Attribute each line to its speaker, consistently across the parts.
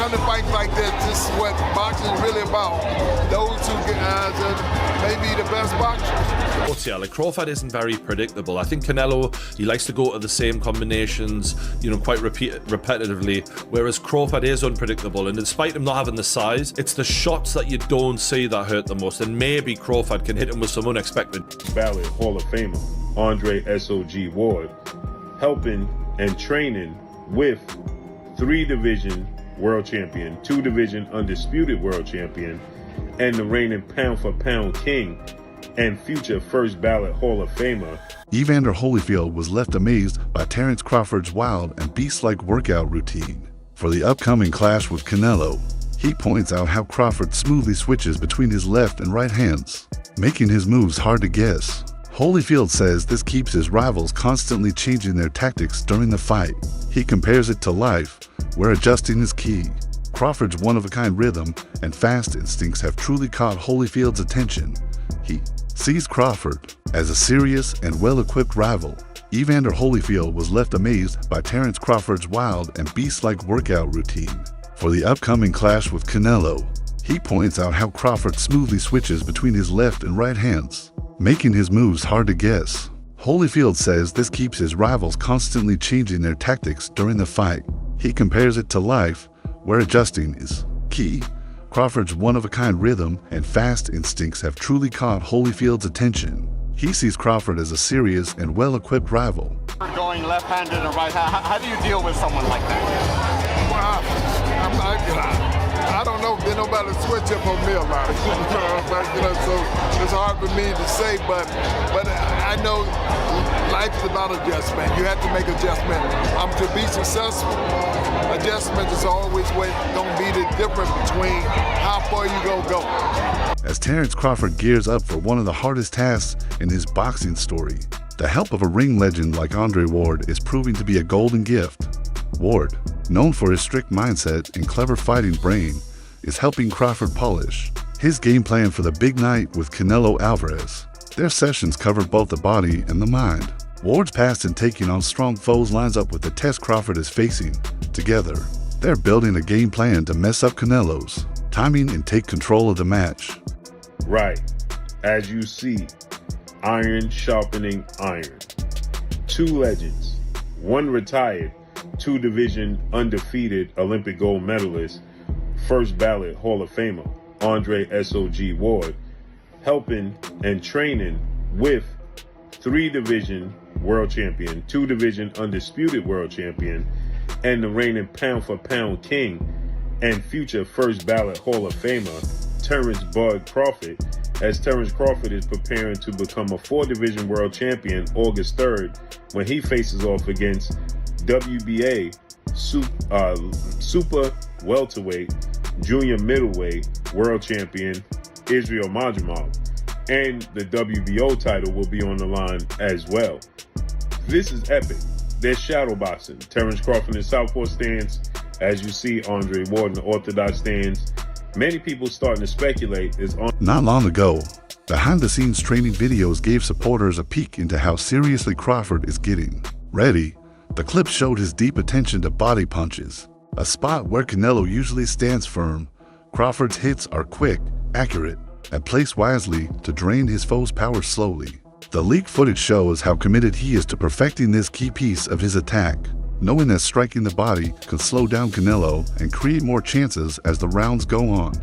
Speaker 1: come to fights like this, this is what boxing is really about. Those two guys are maybe the best boxers.
Speaker 2: Yeah, like Crawford isn't very predictable. I think Canelo, he likes to go to the same combinations, you know, quite repetitively, whereas Crawford is unpredictable, and despite him not having the size, it's the shots that you don't see that hurt the most, and maybe Crawford can hit him with some unexpected.
Speaker 3: Ballot Hall of Famer Andre S.O.G. Ward, helping and training with 3-division world champion, 2-division undisputed world champion, and the reigning pound-for-pound king and future first ballot Hall of Famer.
Speaker 4: Evander Holyfield was left amazed by Terence Crawford's wild and beast-like workout routine. For the upcoming clash with Canelo, he points out how Crawford smoothly switches between his left and right hands, making his moves hard to guess. Holyfield says this keeps his rivals constantly changing their tactics during the fight. He compares it to life, where adjusting is key. Crawford's one-of-a-kind rhythm and fast instincts have truly caught Holyfield's attention. He sees Crawford as a serious and well-equipped rival. Evander Holyfield was left amazed by Terence Crawford's wild and beast-like workout routine. For the upcoming clash with Canelo, he points out how Crawford smoothly switches between his left and right hands, making his moves hard to guess. Holyfield says this keeps his rivals constantly changing their tactics during the fight. He compares it to life, where adjusting is key. Crawford's one-of-a-kind rhythm and fast instincts have truly caught Holyfield's attention. He sees Crawford as a serious and well-equipped rival.
Speaker 5: Going left-handed and right-handed, how do you deal with someone like that?
Speaker 1: Well, I don't know. There's nobody to switch up on me a lot. So it's hard for me to say, but I know life is about adjustment. You have to make adjustment. To be successful, adjustment is always going to be the difference between how far you go.
Speaker 4: As Terence Crawford gears up for one of the hardest tasks in his boxing story, the help of a ring legend like Andre Ward is proving to be a golden gift. Ward, known for his strict mindset and clever fighting brain, is helping Crawford polish his game plan for the big night with Canelo Alvarez. Their sessions cover both the body and the mind. Ward's past in taking on strong foes lines up with the test Crawford is facing. Together, they're building a game plan to mess up Canelo's timing and take control of the match.
Speaker 3: Right, as you see, iron sharpening iron. 2 legends, 1 retired, 2-division undefeated Olympic gold medalist, first ballot Hall of Famer Andre S.O.G. Ward, helping and training with 3-division world champion, 2-division undisputed world champion, and the reigning pound-for-pound king and future first ballot Hall of Famer Terence Bud Crawford, as Terence Crawford is preparing to become a 4-division world champion August 3rd when he faces off against WBA super welterweight, junior middleweight world champion Israel Madrimov, and the WBO title will be on the line as well. This is epic. There's shadow boxing. Terence Crawford in southpaw stance, as you see Andre Ward in the orthodox stance. Many people starting to speculate is on.
Speaker 4: Not long ago, behind-the-scenes training videos gave supporters a peek into how seriously Crawford is getting ready. The clip showed his deep attention to body punches, a spot where Canelo usually stands firm. Crawford's hits are quick, accurate, and placed wisely to drain his foe's power slowly. The leaked footage shows how committed he is to perfecting this key piece of his attack, knowing that striking the body can slow down Canelo and create more chances as the rounds go on.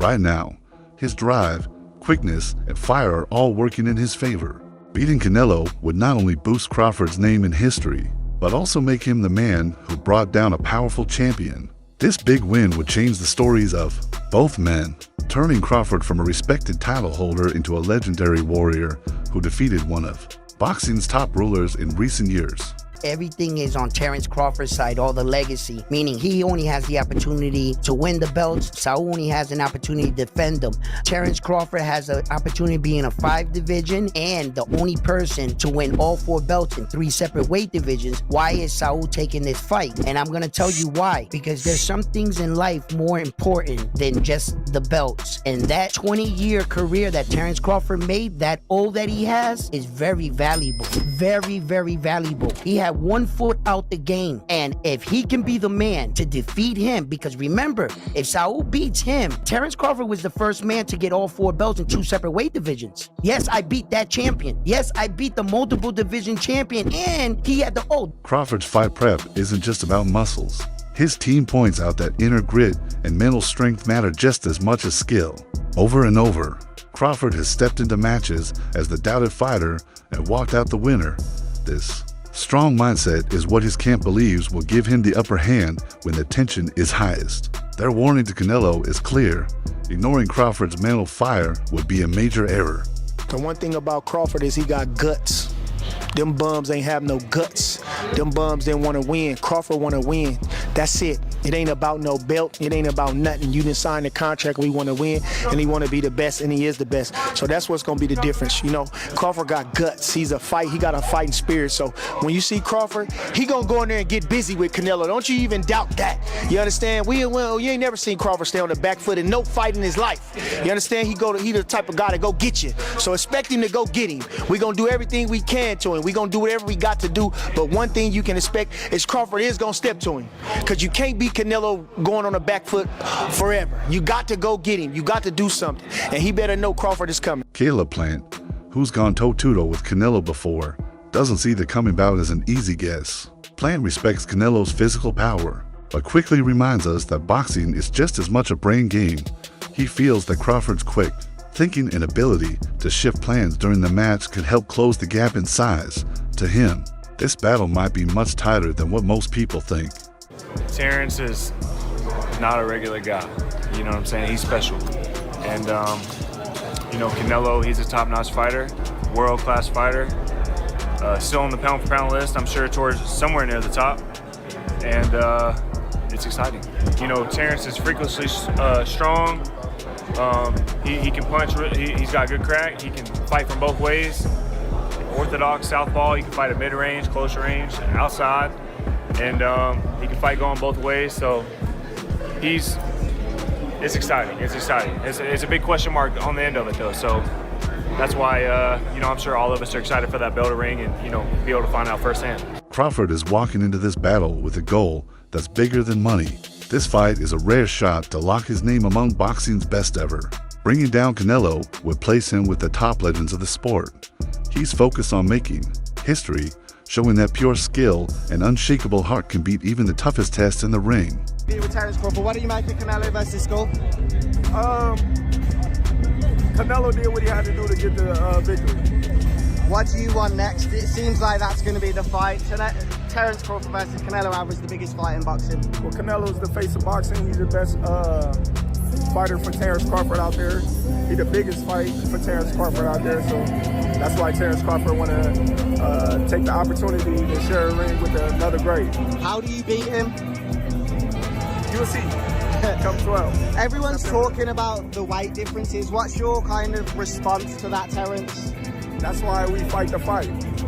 Speaker 4: Right now, his drive, quickness, and fire are all working in his favor. Beating Canelo would not only boost Crawford's name in history, but also make him the man who brought down a powerful champion. This big win would change the stories of both men, turning Crawford from a respected title holder into a legendary warrior who defeated one of boxing's top rulers in recent years.
Speaker 6: Everything is on Terence Crawford's side, all the legacy, meaning he only has the opportunity to win the belts. Saul only has an opportunity to defend them. Terence Crawford has an opportunity to be in a 5 division and the only person to win all 4 belts in 3 separate weight divisions. Why is Saul taking this fight? And I'm going to tell you why. Because there's some things in life more important than just the belts. And that 20-year career that Terence Crawford made, that O that he has, is very valuable. Very, very valuable. He had 1 foot out the game, and if he can be the man to defeat him, because remember, if Saul beats him, Terence Crawford was the first man to get all 4 belts in 2 separate weight divisions. Yes, I beat that champion. Yes, I beat the multiple division champion, and he had the O.
Speaker 4: Crawford's fight prep isn't just about muscles. His team points out that inner grit and mental strength matter just as much as skill. Over and over, Crawford has stepped into matches as the doubted fighter and walked out the winner. This strong mindset is what his camp believes will give him the upper hand when the tension is highest. Their warning to Canelo is clear. Ignoring Crawford's mental fire would be a major error.
Speaker 7: The one thing about Crawford is he got guts. Them bums ain't have no guts. Them bums didn't want to win. Crawford want to win. That's it. It ain't about no belt. It ain't about nothing. You didn't sign the contract. We want to win, and he want to be the best, and he is the best. So that's what's going to be the difference. You know, Crawford got guts. He got a fighting spirit. So when you see Crawford, he going to go in there and get busy with Canelo. Don't you even doubt that. You understand? You ain't never seen Crawford stay on the back foot in no fight in his life. You understand? He the type of guy to go get you. So expect him to go get him. We going to do everything we can to him. We going to do whatever we got to do. But one thing you can expect is Crawford is going to step to him. Because you can't beat Canelo going on the back foot forever. You got to go get him. You got to do something. And he better know Crawford is coming.
Speaker 4: Caleb Plant, who's gone toe-to-toe with Canelo before, doesn't see the coming bout as an easy guess. Plant respects Canelo's physical power, but quickly reminds us that boxing is just as much a brain game. He feels that Crawford's quick thinking and ability to shift plans during the match could help close the gap in size. To him, this battle might be much tighter than what most people think.
Speaker 8: Terence is not a regular guy. You know what I'm saying? He's special. And, you know, Canelo, he's a top-notch fighter, world-class fighter. Still on the pound-for-pound list, I'm sure towards somewhere near the top. And it's exciting. You know, Terence is freakishly strong. He can punch, he's got good crack, he can fight from both ways. Orthodox, southpaw, he can fight at mid-range, closer range, outside, and he can fight going both ways, so it's exciting, it's exciting. It's a big question mark on the end of it though, so that's why, you know, I'm sure all of us are excited for that bell to ring and, you know, be able to find out firsthand. Crawford
Speaker 4: is walking into this battle with a goal that's bigger than money. This fight is a rare shot to lock his name among boxing's best ever. Bringing down Canelo would place him with the top legends of the sport. He's focused on making history, showing that pure skill and unshakable heart can beat even the toughest test in the ring.
Speaker 9: With Terence Crawford, what do you make of Canelo versus Skull?
Speaker 7: Canelo did what he had to do to get the victory.
Speaker 9: What do you want next? It seems like that's going to be the fight. Terence Crawford versus Canelo Alvarez, the biggest fight in boxing.
Speaker 7: Well, Canelo's the face of boxing. He's the best fighter for Terence Crawford out there. He's the biggest fight for Terence Crawford out there. So that's why Terence Crawford want to take the opportunity to share a ring with another great.
Speaker 9: How do you beat him?
Speaker 7: You'll see. Come 12.
Speaker 9: Everyone's talking about the weight differences. What's your kind of response to that, Terence?
Speaker 7: That's why we fight the fight.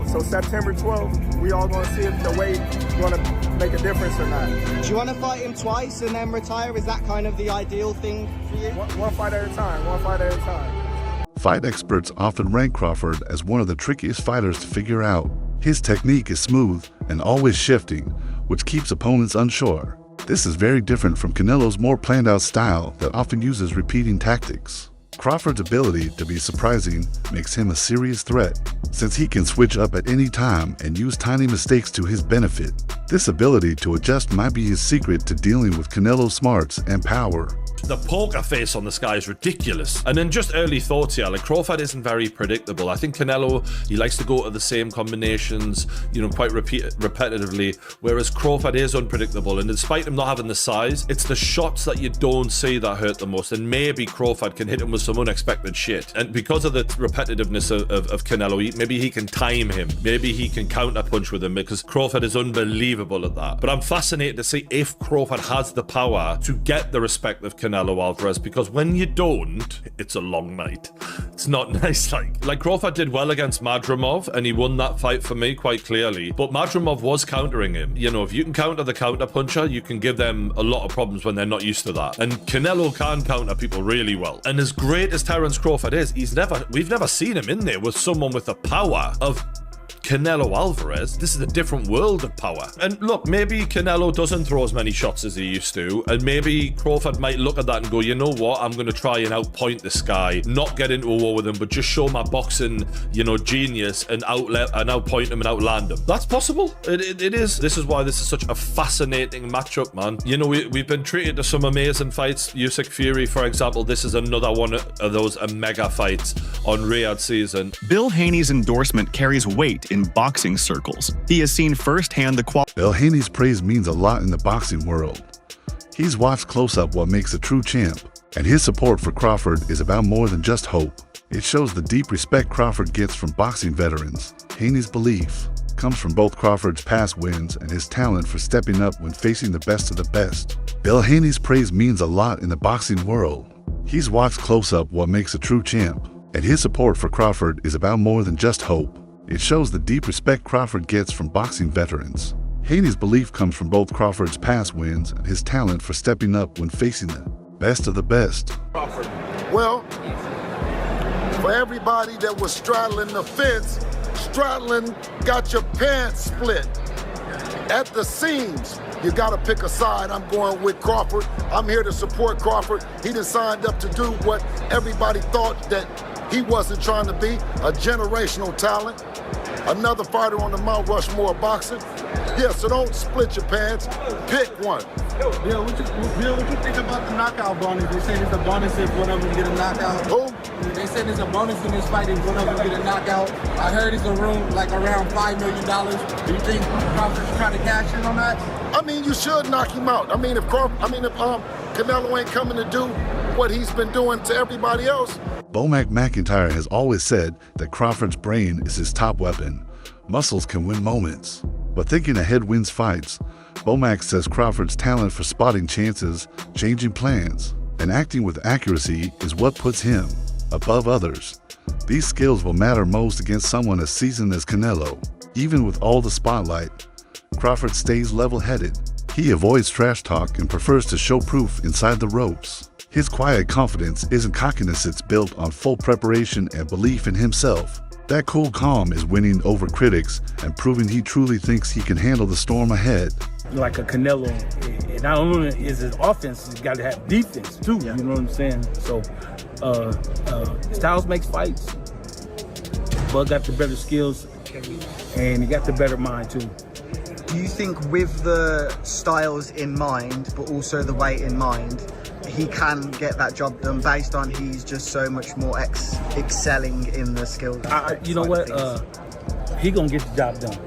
Speaker 7: So September 12th, we all going to see if the weight going to make a difference or not.
Speaker 9: Do you want to fight him twice and then retire? Is that kind of the ideal thing for you?
Speaker 7: One fight at a time, one fight at a time.
Speaker 4: Fight experts often rank Crawford as one of the trickiest fighters to figure out. His technique is smooth and always shifting, which keeps opponents unsure. This is very different from Canelo's more planned-out style that often uses repeating tactics. Crawford's ability to be surprising makes him a serious threat, since he can switch up at any time and use tiny mistakes to his benefit. This ability to adjust might be his secret to dealing with Canelo's smarts and power.
Speaker 2: The poker face on this guy is ridiculous. And then just early thoughts here, like Crawford isn't very predictable. I think Canelo, he likes to go to the same combinations, you know, quite repetitively, whereas Crawford is unpredictable. And despite him not having the size, it's the shots that you don't see that hurt the most. And maybe Crawford can hit him with some unexpected shit. And because of the repetitiveness of Canelo, maybe he can time him. Maybe he can counter punch with him, because Crawford is unbelievable at that. But I'm fascinated to see if Crawford has the power to get the respect of Canelo Alvarez, because when you don't, it's a long night. It's not nice. Like Crawford did well against Madrimov, and he won that fight for me quite clearly. But Madrimov was countering him. You know, if you can counter the counter puncher, you can give them a lot of problems when they're not used to that. And Canelo can counter people really well. And as great as Terence Crawford is, we've never seen him in there with someone with the power of Canelo Alvarez. This is a different world of power. And look, maybe Canelo doesn't throw as many shots as he used to, and maybe Crawford might look at that and go, you know what, I'm going to try and outpoint this guy, not get into a war with him, but just show my boxing, you know, genius and outpoint him and outland him. That's possible. It is. This is why this is such a fascinating matchup, man. You know, we've been treated to some amazing fights. Usyk Fury, for example, this is another one of those mega fights on Riyadh season.
Speaker 10: Bill Haney's endorsement carries weight in boxing circles. He has seen firsthand the quality.
Speaker 4: Bill Haney's praise means a lot in the boxing world. He's watched close up what makes a true champ, and his support for Crawford is about more than just hope. It shows the deep respect Crawford gets from boxing veterans. Haney's belief comes from both Crawford's past wins and his talent for stepping up when facing the best of the best. Bill Haney's praise means a lot in the boxing world. He's watched close up what makes a true champ, and his support for Crawford is about more than just hope. It shows the deep respect Crawford gets from boxing veterans. Haney's belief comes from both Crawford's past wins and his talent for stepping up when facing the best of the best.
Speaker 11: Well, for everybody that was straddling the fence, straddling got your pants split at the seams. You gotta pick a side. I'm going with Crawford. I'm here to support Crawford. He done signed up to do what everybody thought that he wasn't trying to be, a generational talent. Another fighter on the Mount Rushmore of boxing. Yeah, so don't split your pants. Pick one.
Speaker 12: Bill, what you think about the knockout bonus? They say there's a bonus if one of them get a knockout.
Speaker 11: Who?
Speaker 12: They said there's a bonus in this fight if one of them get a knockout. I heard it's a room like around $5 million. Do you think Crawford's trying to cash in on that?
Speaker 11: I mean, you should knock him out. If Canelo ain't coming to do what he's been doing to everybody else.
Speaker 4: Bomac McIntyre has always said that Crawford's brain is his top weapon. Muscles can win moments, but thinking ahead wins fights. Bomac says Crawford's talent for spotting chances, changing plans, and acting with accuracy is what puts him above others. These skills will matter most against someone as seasoned as Canelo. Even with all the spotlight, Crawford stays level-headed. He avoids trash talk and prefers to show proof inside the ropes. His quiet confidence isn't cockiness, it's built on full preparation and belief in himself. That cool calm is winning over critics and proving he truly thinks he can handle the storm ahead.
Speaker 13: Like a Canelo, not only is his offense, he's got to have defense too, you know what I'm saying? So, styles makes fights. Bud got the better skills and he got the better mind too.
Speaker 9: Do you think with the styles in mind, but also the weight in mind, he can get that job done based on he's just so much more excelling in the skill?
Speaker 13: You know what? He gonna get the job done.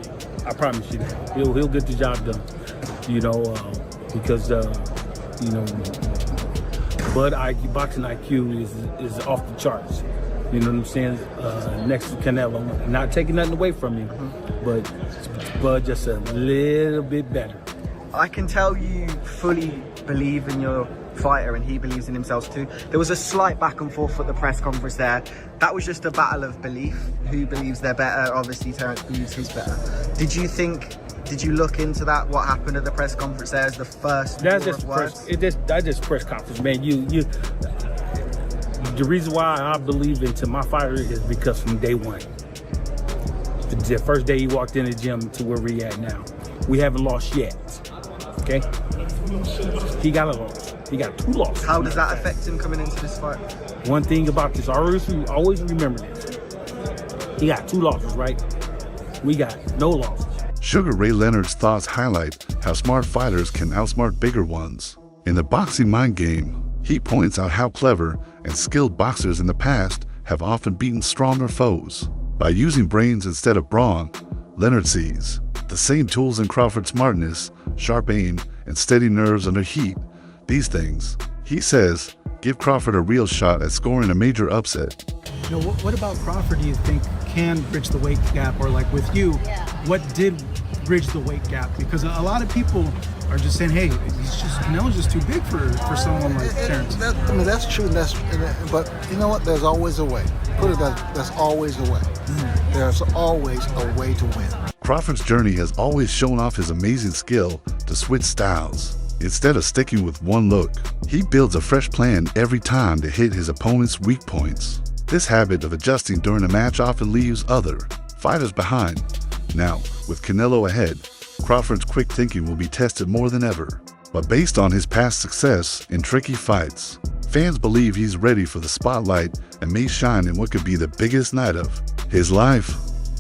Speaker 13: I promise you that. He'll get the job done. You know, because you know, Bud IQ, boxing IQ is off the charts. You know what I'm saying? Next to Canelo, not taking nothing away from him, but Bud just a little bit better.
Speaker 9: I can tell you fully believe in your fighter and he believes in himself too. There was a slight back and forth at the press conference there. That was just a battle of belief. Who believes they're better? Obviously Terence believes he's better. Did you look into that? What happened at the press conference there as the first
Speaker 13: that's just press conference, man. The reason why I believe into my fighter is because from day one, the first day he walked in the gym to where we at now, we haven't lost yet. Okay, he got a loss. He got 2 losses.
Speaker 9: How does that affect him coming into this fight?
Speaker 13: One thing about this, I always remember this. He got 2 losses, right? We got no losses.
Speaker 4: Sugar Ray Leonard's thoughts highlight how smart fighters can outsmart bigger ones. In the boxing mind game, He points out how clever and skilled boxers in the past have often beaten stronger foes. By using brains instead of brawn, Leonard sees the same tools in Crawford's smartness, sharp aim, and steady nerves under heat. These things, he says, give Crawford a real shot at scoring a major upset.
Speaker 14: You know, what about Crawford do you think can bridge the weight gap? Or like with you, what did bridge the weight gap? Because a lot of people are just saying, hey, Canelo's just too big for someone like Terence.
Speaker 15: I mean, that's true, but you know what? There's always a way. Put it that, there's always a way. There's always a way to win.
Speaker 4: Crawford's journey has always shown off his amazing skill to switch styles. Instead of sticking with one look, he builds a fresh plan every time to hit his opponent's weak points. This habit of adjusting during a match often leaves other fighters behind. Now, with Canelo ahead, Crawford's quick thinking will be tested more than ever. But based on his past success in tricky fights, fans believe he's ready for the spotlight and may shine in what could be the biggest night of his life.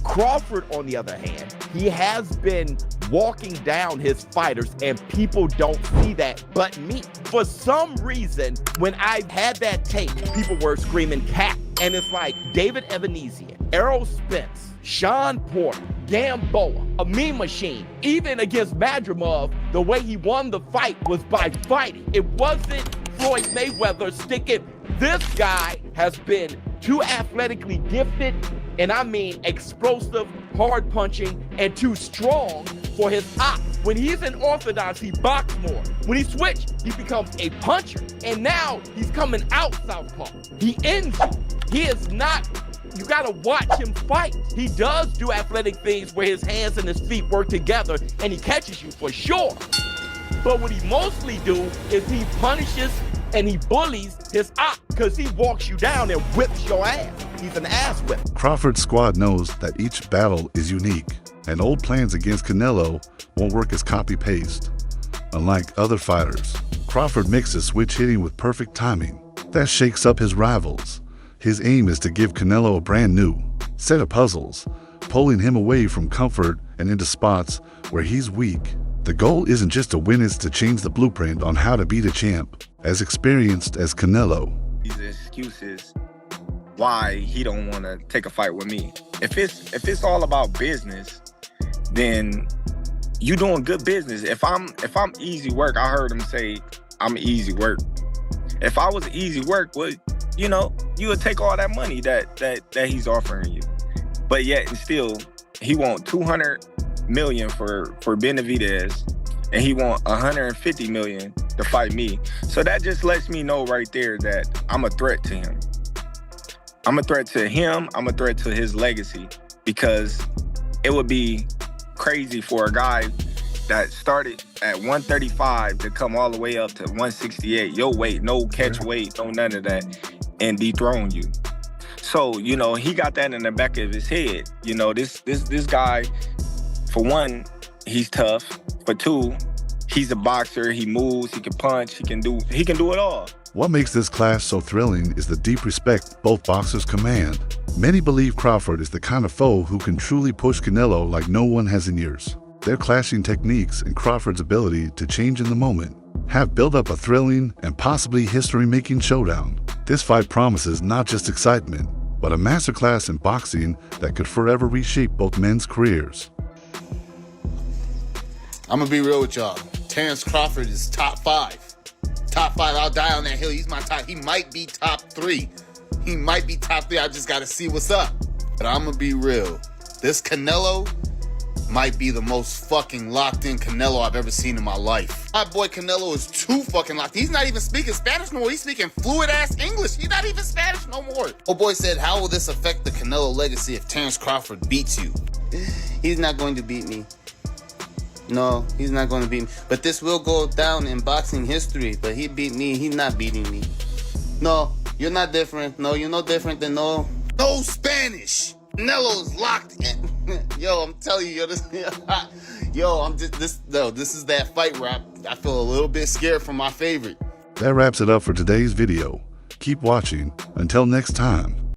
Speaker 16: Crawford, on the other hand, he has been walking down his fighters, and people don't see that but me. For some reason, when I had that tape, people were screaming cap. And it's like David Evanesian, Errol Spence, Sean Porter, Gamboa, a Mean Machine. Even against Madrimov, the way he won the fight was by fighting. It wasn't Floyd Mayweather sticking. This guy has been too athletically gifted, and I mean explosive, hard punching, and too strong for his ops. When he's in orthodox, he boxes more. When he switched, he becomes a puncher. And now he's coming out southpaw. He ends you. He is not, you gotta watch him fight. He does do athletic things where his hands and his feet work together, and he catches you for sure. But what he mostly do is he punishes and he bullies his op, because he walks you down and whips your ass. He's an ass whip.
Speaker 4: Crawford's squad knows that each battle is unique, and old plans against Canelo won't work as copy-paste. Unlike other fighters, Crawford mixes switch hitting with perfect timing. That shakes up his rivals. His aim is to give Canelo a brand new set of puzzles, pulling him away from comfort and into spots where he's weak. The goal isn't just to win, it's to change the blueprint on how to beat a champ, as experienced as Canelo.
Speaker 17: These excuses why he don't want to take a fight with me. If it's all about business, then you doing good business. If I'm easy work, I heard him say I'm easy work. If I was easy work, well, you know, you would take all that money that he's offering you. But yet and still, he want $200 million for Benavidez, and he want $150 million to fight me. So that just lets me know right there that I'm a threat to him. I'm a threat to him. I'm a threat to his legacy, because it would be crazy for a guy that started at 135 to come all the way up to 168, your weight, no catch weight, no none of that, and dethrone you. So, you know, he got that in the back of his head. You know, this guy, for one, he's tough. For two, he's a boxer. He moves, he can punch, he can do it all.
Speaker 4: What makes this clash so thrilling is the deep respect both boxers command. Many believe Crawford is the kind of foe who can truly push Canelo like no one has in years. Their clashing techniques and Crawford's ability to change in the moment have built up a thrilling and possibly history-making showdown. This fight promises not just excitement, but a masterclass in boxing that could forever reshape both men's careers.
Speaker 18: I'm gonna be real with y'all. Terence Crawford is top 5. Top 5, I'll die on that hill. He's my top. He might be top 3. He might be top 3. I just gotta see what's up. But I'm gonna be real. This Canelo might be the most fucking locked in Canelo I've ever seen in my life. My boy Canelo is too fucking locked. He's not even speaking Spanish no more. He's speaking fluid ass English. He's not even Spanish no more. Oh boy said, how will this affect the Canelo legacy if Terence Crawford beats you? He's not going to beat me. No, he's not going to beat me. But this will go down in boxing history. But he beat me. He's not beating me. No, you're not different. No, you're no different than no Spanish. Canelo's locked in. Yo, I'm telling you, this is that fight where I feel a little bit scared for my favorite.
Speaker 4: That wraps it up for today's video. Keep watching. Until next time.